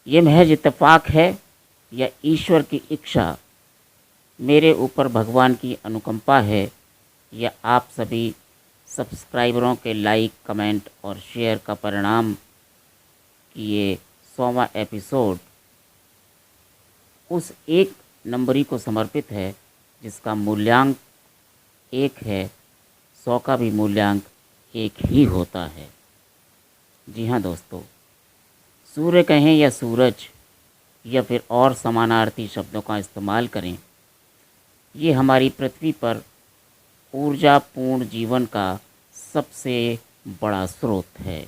ये महज इत्तेफाक है या ईश्वर की इच्छा, मेरे ऊपर भगवान की अनुकंपा है, या आप सभी सब्सक्राइबरों के लाइक, कमेंट और शेयर का परिणाम कि ये 100वां एपिसोड उस एक नंबरी को समर्पित है जिसका मूल्यांक 1 है। 100 का भी मूल्यांक 1 ही होता है। जी हाँ दोस्तों, सूर्य कहें या सूरज या फिर और समानार्थी शब्दों का इस्तेमाल करें, ये हमारी पृथ्वी पर ऊर्जापूर्ण जीवन का सबसे बड़ा स्रोत है।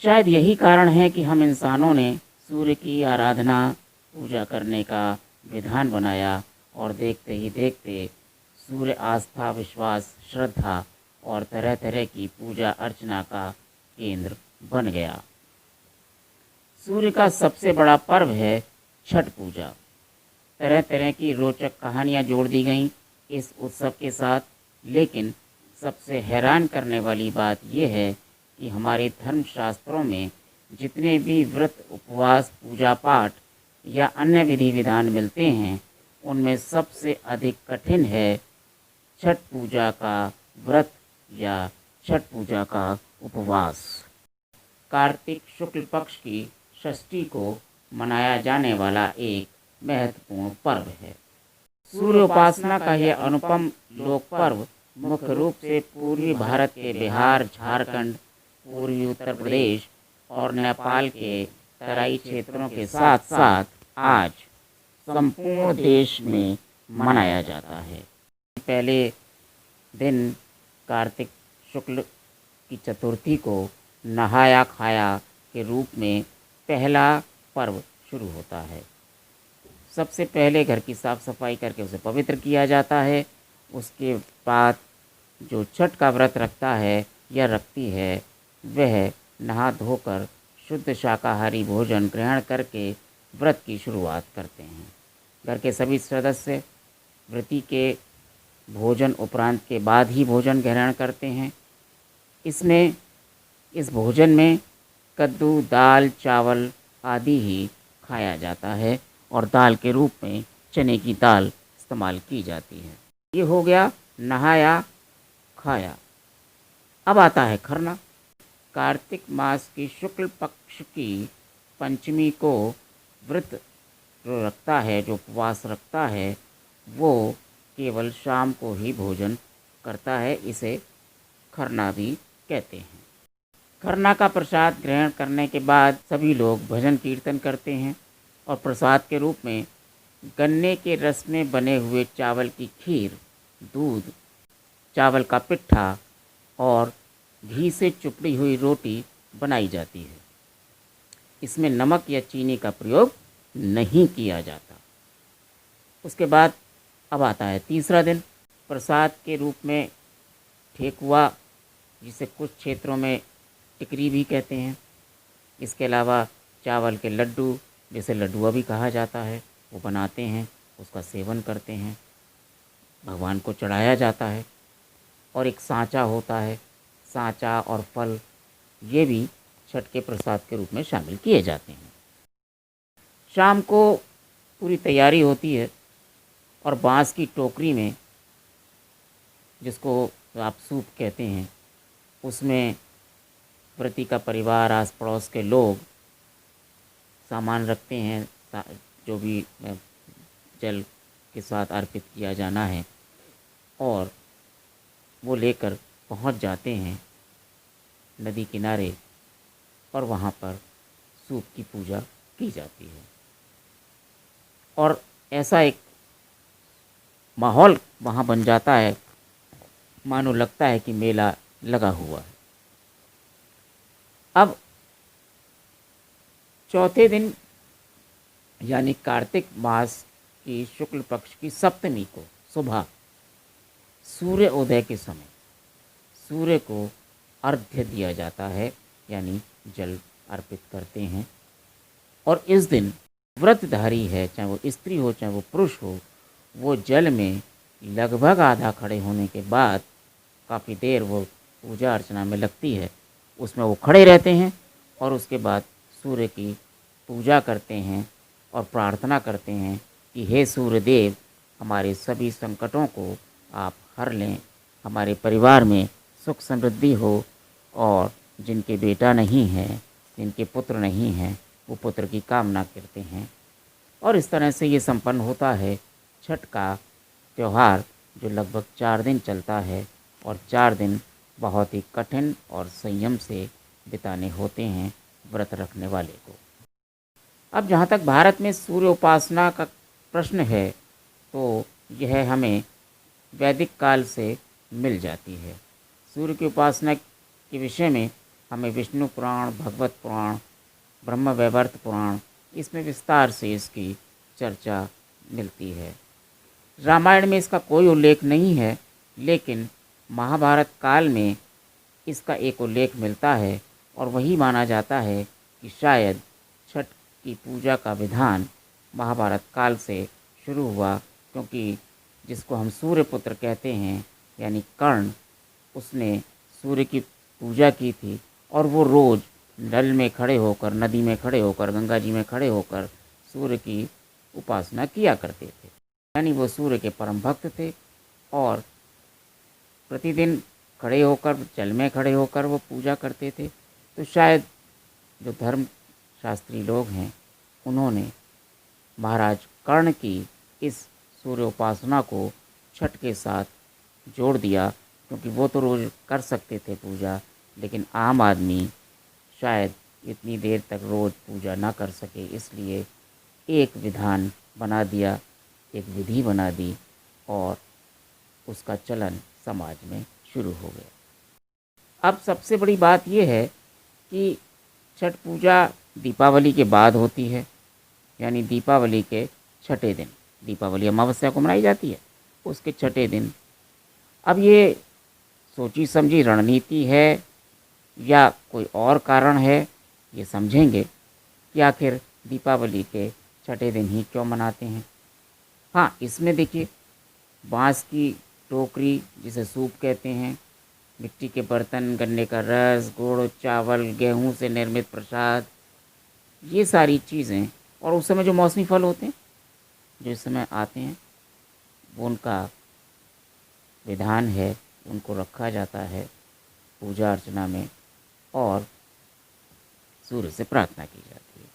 शायद यही कारण है कि हम इंसानों ने सूर्य की आराधना, पूजा करने का विधान बनाया और देखते ही देखते सूर्य आस्था, विश्वास, श्रद्धा और तरह तरह की पूजा अर्चना का केंद्र बन गया। सूर्य का सबसे बड़ा पर्व है छठ पूजा। तरह तरह की रोचक कहानियाँ जोड़ दी गईं इस उत्सव के साथ, लेकिन सबसे हैरान करने वाली बात यह है कि हमारे धर्मशास्त्रों में जितने भी व्रत, उपवास, पूजा पाठ या अन्य विधि विधान मिलते हैं, उनमें सबसे अधिक कठिन है छठ पूजा का व्रत या छठ पूजा का उपवास। कार्तिक शुक्ल पक्ष की षष्ठी को मनाया जाने वाला एक महत्वपूर्ण पर्व है। सूर्य उपासना का यह अनुपम लोक पर्व मुख्य रूप से पूर्वी भारत के बिहार, झारखंड, पूर्वी उत्तर प्रदेश और नेपाल के तराई क्षेत्रों के साथ साथ आज संपूर्ण देश में मनाया जाता है। पहले दिन कार्तिक शुक्ल की चतुर्थी को नहाया खाया के रूप में पहला पर्व शुरू होता है। सबसे पहले घर की साफ़ सफाई करके उसे पवित्र किया जाता है। उसके बाद जो छठ का व्रत रखता है या रखती है, वह नहा धोकर शुद्ध शाकाहारी भोजन ग्रहण करके व्रत की शुरुआत करते हैं। घर के सभी सदस्य व्रती के भोजन उपरांत के बाद ही भोजन ग्रहण करते हैं। इस भोजन में कद्दू, दाल, चावल आदि ही खाया जाता है और दाल के रूप में चने की दाल इस्तेमाल की जाती है। ये हो गया नहाया खाया। अब आता है खरना। कार्तिक मास की शुक्ल पक्ष की पंचमी को व्रत जो रखता है, जो उपवास रखता है, वो केवल शाम को ही भोजन करता है। इसे खरना भी कहते हैं। खरना का प्रसाद ग्रहण करने के बाद सभी लोग भजन कीर्तन करते हैं और प्रसाद के रूप में गन्ने के रस में बने हुए चावल की खीर, दूध, चावल का पिट्ठा और घी से चुपड़ी हुई रोटी बनाई जाती है। इसमें नमक या चीनी का प्रयोग नहीं किया जाता। उसके बाद अब आता है तीसरा दिन। प्रसाद के रूप में ठेकुआ, जिसे कुछ क्षेत्रों में टिकरी भी कहते हैं, इसके अलावा चावल के लड्डू, जिसे लड्डुआ भी कहा जाता है, वो बनाते हैं, उसका सेवन करते हैं, भगवान को चढ़ाया जाता है। और एक सांचा होता है, सांचा और फल, ये भी छठ के प्रसाद के रूप में शामिल किए जाते हैं। शाम को पूरी तैयारी होती है और बांस की टोकरी में, जिसको आप सूप कहते हैं, उसमें व्रती का परिवार, आस पड़ोस के लोग सामान रखते हैं, जो भी जल के साथ अर्पित किया जाना है, और वो लेकर पहुंच जाते हैं नदी किनारे और वहाँ पर सूप की पूजा की जाती है। और ऐसा एक माहौल वहाँ बन जाता है, मानो लगता है कि मेला लगा हुआ है। अब चौथे दिन यानी कार्तिक मास की शुक्ल पक्ष की सप्तमी को सुबह सूर्य उदय के समय सूर्य को अर्घ्य दिया जाता है, यानी जल अर्पित करते हैं। और इस दिन व्रतधारी है, चाहे वो स्त्री हो चाहे वो पुरुष हो, वो जल में लगभग आधा खड़े होने के बाद काफ़ी देर वो पूजा अर्चना में लगती है, उसमें वो खड़े रहते हैं और उसके बाद सूर्य की पूजा करते हैं और प्रार्थना करते हैं कि हे सूर्यदेव, हमारे सभी संकटों को आप हर लें, हमारे परिवार में सुख समृद्धि हो, और जिनके बेटा नहीं है, जिनके पुत्र नहीं हैं, वो पुत्र की कामना करते हैं। और इस तरह से ये संपन्न होता है छठ का त्यौहार, जो लगभग 4 दिन चलता है, और 4 दिन बहुत ही कठिन और संयम से बिताने होते हैं व्रत रखने वाले को। अब जहाँ तक भारत में सूर्य उपासना का प्रश्न है, तो यह हमें वैदिक काल से मिल जाती है। सूर्य की उपासना के विषय में हमें विष्णु पुराण, भगवत पुराण, ब्रह्म वैवर्त पुराण, इसमें विस्तार से इसकी चर्चा मिलती है। रामायण में इसका कोई उल्लेख नहीं है, लेकिन महाभारत काल में इसका एक उल्लेख मिलता है, और वही माना जाता है कि शायद छठ की पूजा का विधान महाभारत काल से शुरू हुआ, क्योंकि जिसको हम सूर्यपुत्र कहते हैं यानी कर्ण, उसने सूर्य की पूजा की थी, और वो रोज़ नल में खड़े होकर, नदी में खड़े होकर, गंगा जी में खड़े होकर सूर्य की उपासना किया करते थे। यानी वो सूर्य के परम भक्त थे, और प्रतिदिन खड़े होकर, जल में खड़े होकर वो पूजा करते थे। तो शायद जो धर्म शास्त्री लोग हैं, उन्होंने महाराज कर्ण की इस सूर्य उपासना को छठ के साथ जोड़ दिया, क्योंकि वो तो रोज़ कर सकते थे पूजा, लेकिन आम आदमी शायद इतनी देर तक रोज़ पूजा ना कर सके, इसलिए एक विधान बना दिया, एक विधि बना दी, और उसका चलन समाज में शुरू हो गया। अब सबसे बड़ी बात यह है कि छठ पूजा दीपावली के बाद होती है, यानी दीपावली के छठे दिन। दीपावली अमावस्या को मनाई जाती है, उसके छठे दिन। अब ये सोची समझी रणनीति है या कोई और कारण है, ये समझेंगे कि आखिर दीपावली के छठे दिन ही क्यों मनाते हैं। हाँ, इसमें देखिए, बांस की टोकरी, जिसे सूप कहते हैं, मिट्टी के बर्तन, गन्ने का रस, गुड़, चावल, गेहूं से निर्मित प्रसाद, ये सारी चीज़ें, और उस समय जो मौसमी फल होते हैं, जो इस समय आते हैं, वो उनका विधान है, उनको रखा जाता है पूजा अर्चना में, और सूर्य से प्रार्थना की जाती है।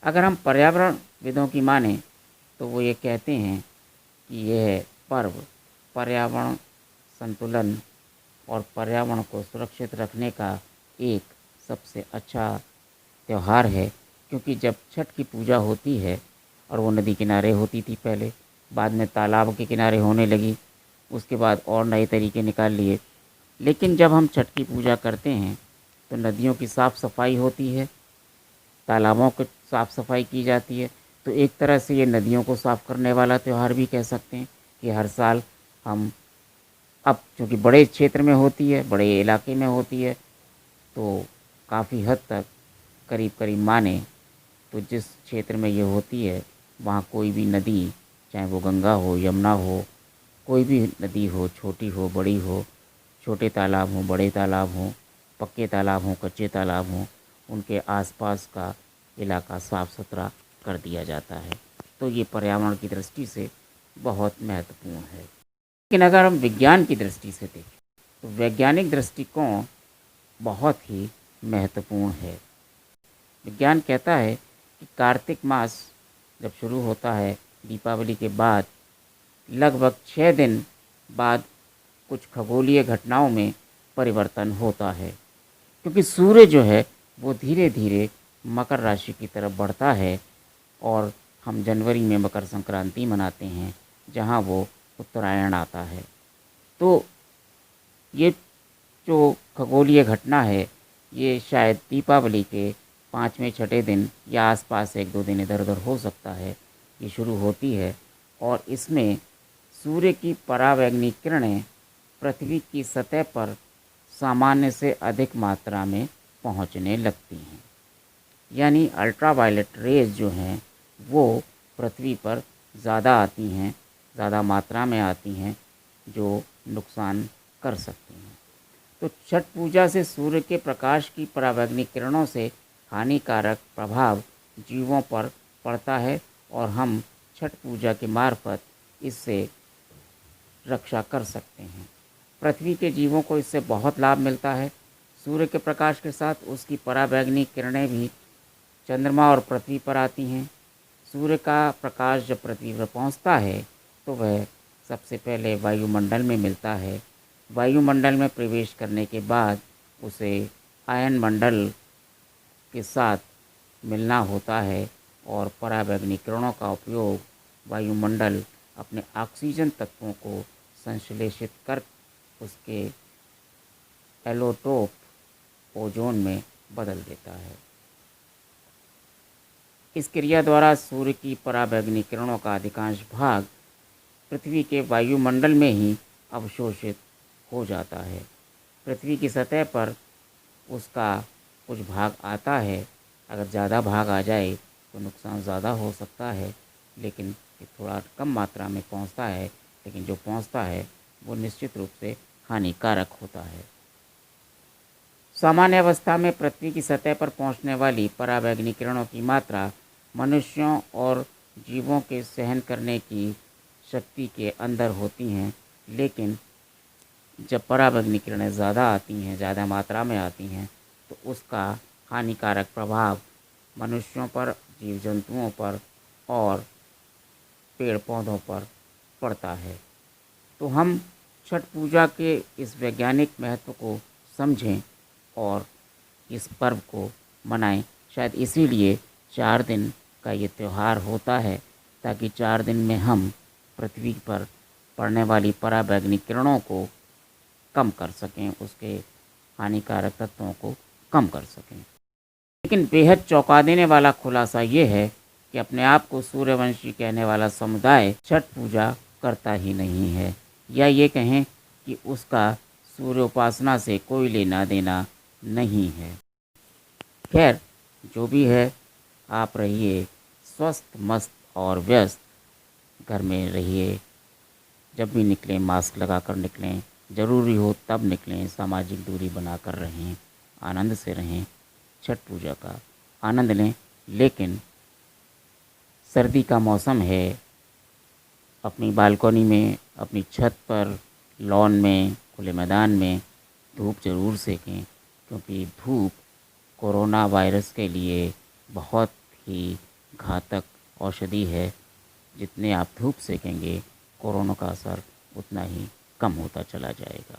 अगर हम पर्यावरण विदों की माने, तो वो ये कहते हैं कि यह पर्व पर्यावरण संतुलन और पर्यावरण को सुरक्षित रखने का एक सबसे अच्छा त्यौहार है, क्योंकि जब छठ की पूजा होती है, और वो नदी किनारे होती थी पहले, बाद में तालाब के किनारे होने लगी, उसके बाद और नए तरीके निकाल लिए, लेकिन जब हम छठ की पूजा करते हैं तो नदियों की साफ़ सफाई होती है, तालाबों की साफ़ सफाई की जाती है। तो एक तरह से ये नदियों को साफ़ करने वाला त्यौहार भी कह सकते हैं कि हर साल हम, अब चूँकि बड़े क्षेत्र में होती है, बड़े इलाके में होती है, तो काफ़ी हद तक करीब करीब माने तो जिस क्षेत्र में ये होती है, वहाँ कोई भी नदी, चाहे वो गंगा हो, यमुना हो, कोई भी नदी हो, छोटी हो, बड़ी हो, छोटे तालाब हों, बड़े तालाब हों, पक्के तालाब हों, कच्चे तालाब हों, उनके आसपास का इलाका साफ़ सुथरा कर दिया जाता है। तो ये पर्यावरण की दृष्टि से बहुत महत्वपूर्ण है। लेकिन अगर हम विज्ञान की दृष्टि से देखें, तो वैज्ञानिक दृष्टिकोण बहुत ही महत्वपूर्ण है। विज्ञान कहता है कि कार्तिक मास जब शुरू होता है, दीपावली के बाद लगभग 6 दिन बाद कुछ खगोलीय घटनाओं में परिवर्तन होता है, क्योंकि सूर्य जो है वो धीरे धीरे मकर राशि की तरफ बढ़ता है, और हम जनवरी में मकर संक्रांति मनाते हैं, जहाँ वो उत्तरायण आता है। तो ये जो खगोलीय घटना है, ये शायद दीपावली के 5वें छठे दिन या आसपास 1-2 दिन इधर उधर हो सकता है, ये शुरू होती है, और इसमें सूर्य की परावैंगनिक किरणें पृथ्वी की सतह पर सामान्य से अधिक मात्रा में पहुंचने लगती हैं। यानी अल्ट्रावायलेट रेज जो हैं वो पृथ्वी पर ज़्यादा आती हैं, ज़्यादा मात्रा में आती हैं, जो नुकसान कर सकती हैं। तो छठ पूजा से सूर्य के प्रकाश की परावैंगनिक किरणों से हानिकारक प्रभाव जीवों पर पड़ता है और हम छठ पूजा के मार्फत इससे रक्षा कर सकते हैं। पृथ्वी के जीवों को इससे बहुत लाभ मिलता है। सूर्य के प्रकाश के साथ उसकी पराबैंगनी किरणें भी चंद्रमा और पृथ्वी पर आती हैं। सूर्य का प्रकाश जब पृथ्वी पर पहुंचता है तो वह सबसे पहले वायुमंडल में मिलता है। वायुमंडल में प्रवेश करने के बाद उसे आयन मंडल के साथ मिलना होता है और पराबैंगनी किरणों का उपयोग वायुमंडल अपने ऑक्सीजन तत्वों को संश्लेषित कर उसके एलोटोप ओजोन में बदल देता है। इस क्रिया द्वारा सूर्य की पराबैंगनी किरणों का अधिकांश भाग पृथ्वी के वायुमंडल में ही अवशोषित हो जाता है। पृथ्वी की सतह पर उसका कुछ भाग आता है। अगर ज़्यादा भाग आ जाए तो नुकसान ज़्यादा हो सकता है, लेकिन ये थोड़ा कम मात्रा में पहुंचता है, लेकिन जो पहुंचता है वो निश्चित रूप से हानिकारक होता है। सामान्य अवस्था में पृथ्वी की सतह पर पहुंचने वाली पराबैंगनी किरणों की मात्रा मनुष्यों और जीवों के सहन करने की शक्ति के अंदर होती हैं, लेकिन जब पराबैंगनी किरणें ज़्यादा आती हैं, ज़्यादा मात्रा में आती हैं, तो उसका हानिकारक प्रभाव मनुष्यों पर, जीव जंतुओं पर और पेड़ पौधों पर पड़ता है। तो हम छठ पूजा के इस वैज्ञानिक महत्व को समझें और इस पर्व को मनाएं। शायद इसीलिए 4 दिन का ये त्यौहार होता है, ताकि 4 दिन में हम पृथ्वी पर पड़ने वाली पराबैंगनी किरणों को कम कर सकें, उसके हानिकारक तत्वों को कम कर सकें। लेकिन बेहद चौंका देने वाला खुलासा ये है कि अपने आप को सूर्यवंशी कहने वाला समुदाय छठ पूजा करता ही नहीं है, या ये कहें कि उसका सूर्य उपासना से कोई लेना देना नहीं है। खैर, जो भी है, आप रहिए स्वस्थ, मस्त और व्यस्त। घर में रहिए, जब भी निकलें मास्क लगाकर निकलें, ज़रूरी हो तब निकलें, सामाजिक दूरी बनाकर रहें, आनंद से रहें, छठ पूजा का आनंद लें। लेकिन सर्दी का मौसम है, अपनी बालकनी में, अपनी छत पर, लॉन में, खुले मैदान में धूप ज़रूर सेकें, क्योंकि धूप कोरोना वायरस के लिए बहुत ही घातक औषधि है। जितने आप धूप सेकेंगे, कोरोना का असर उतना ही कम होता चला जाएगा।